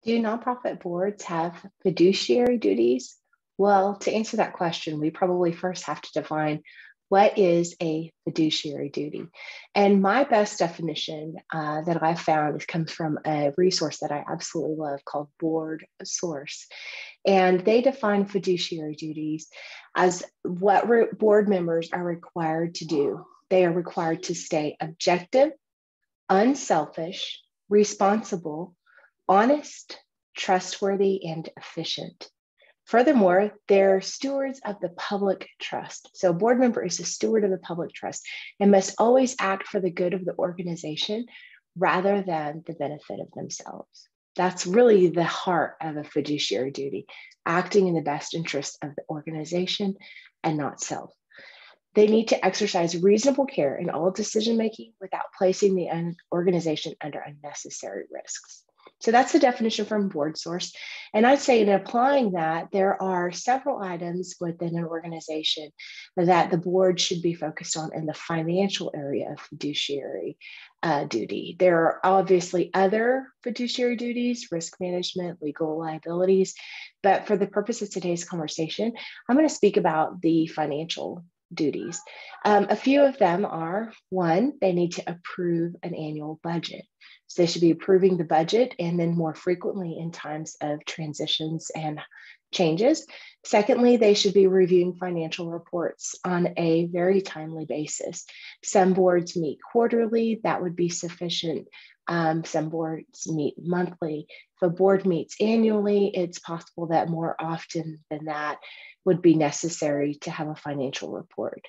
Do nonprofit boards have fiduciary duties? Well, to answer that question, we probably first have to define what is a fiduciary duty. And my best definition that I found comes from a resource that I absolutely love called Board Source. And they define fiduciary duties as what board members are required to do. They are required to stay objective, unselfish, responsible, honest, trustworthy, and efficient. Furthermore, they're stewards of the public trust. So, a board member is a steward of the public trust and must always act for the good of the organization rather than the benefit of themselves. That's really the heart of a fiduciary duty, acting in the best interest of the organization and not self. They need to exercise reasonable care in all decision making without placing the organization under unnecessary risks. So that's the definition from Board Source. And I'd say in applying that, there are several items within an organization that the board should be focused on in the financial area of fiduciary duty. There are obviously other fiduciary duties, risk management, legal liabilities, but for the purpose of today's conversation, I'm going to speak about the financial duties. A few of them are: one, they need to approve an annual budget. So they should be approving the budget and then more frequently in times of transitions and changes. Secondly, they should be reviewing financial reports on a very timely basis. Some boards meet quarterly, that would be sufficient. Some boards meet monthly. If a board meets annually, it's possible that more often than that would be necessary to have a financial report.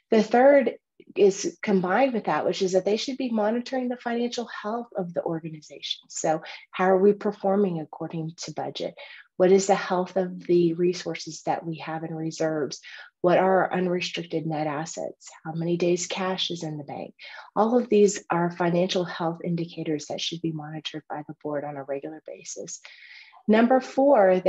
The third is combined with that, which is that they should be monitoring the financial health of the organization. So how are we performing according to budget? What is the health of the resources that we have in reserves? What are our unrestricted net assets? How many days cash is in the bank? All of these are financial health indicators that should be monitored by the board on a regular basis. Number four,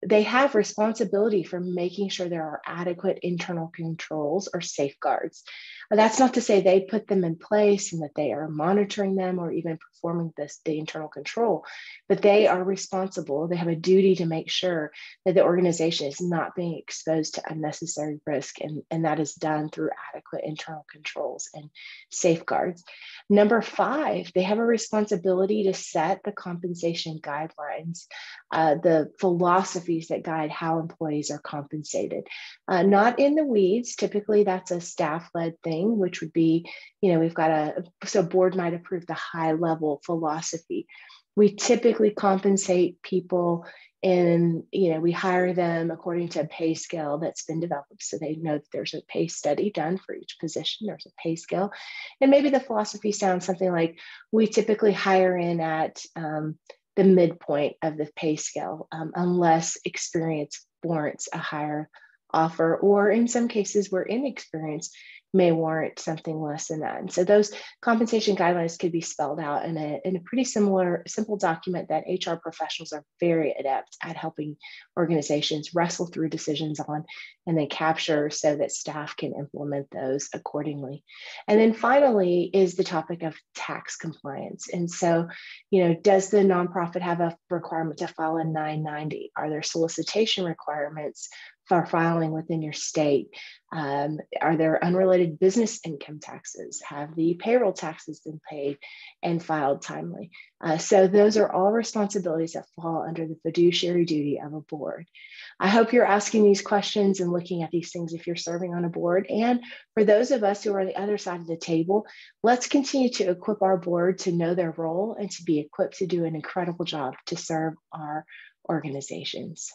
they have responsibility for making sure there are adequate internal controls or safeguards. That's not to say they put them in place and that they are monitoring them or even performing the internal control, but they are responsible. They have a duty to make sure that the organization is not being exposed to unnecessary risk, and that is done through adequate internal controls and safeguards. Number five, they have a responsibility to set the compensation guidelines, the philosophies that guide how employees are compensated. Not in the weeds. Typically, that's a staff-led thing, which would be, we've got so board might approve the high-level philosophy. We typically compensate people we hire them according to a pay scale that's been developed. So they know that there's a pay study done for each position. There's a pay scale. And maybe the philosophy sounds something like, we typically hire in at the midpoint of the pay scale, unless experience warrants a higher offer, or in some cases where inexperience may warrant something less than that. And so those compensation guidelines could be spelled out in a pretty simple document that HR professionals are very adept at helping organizations wrestle through decisions on and then capture so that staff can implement those accordingly. And then finally is the topic of tax compliance. And so, does the nonprofit have a requirement to file a 990? Are there solicitation requirements for filing within your state? Are there unrelated business income taxes? Have the payroll taxes been paid and filed timely? So those are all responsibilities that fall under the fiduciary duty of a board. I hope you're asking these questions and looking at these things if you're serving on a board. And for those of us who are on the other side of the table, let's continue to equip our board to know their role and to be equipped to do an incredible job to serve our organizations.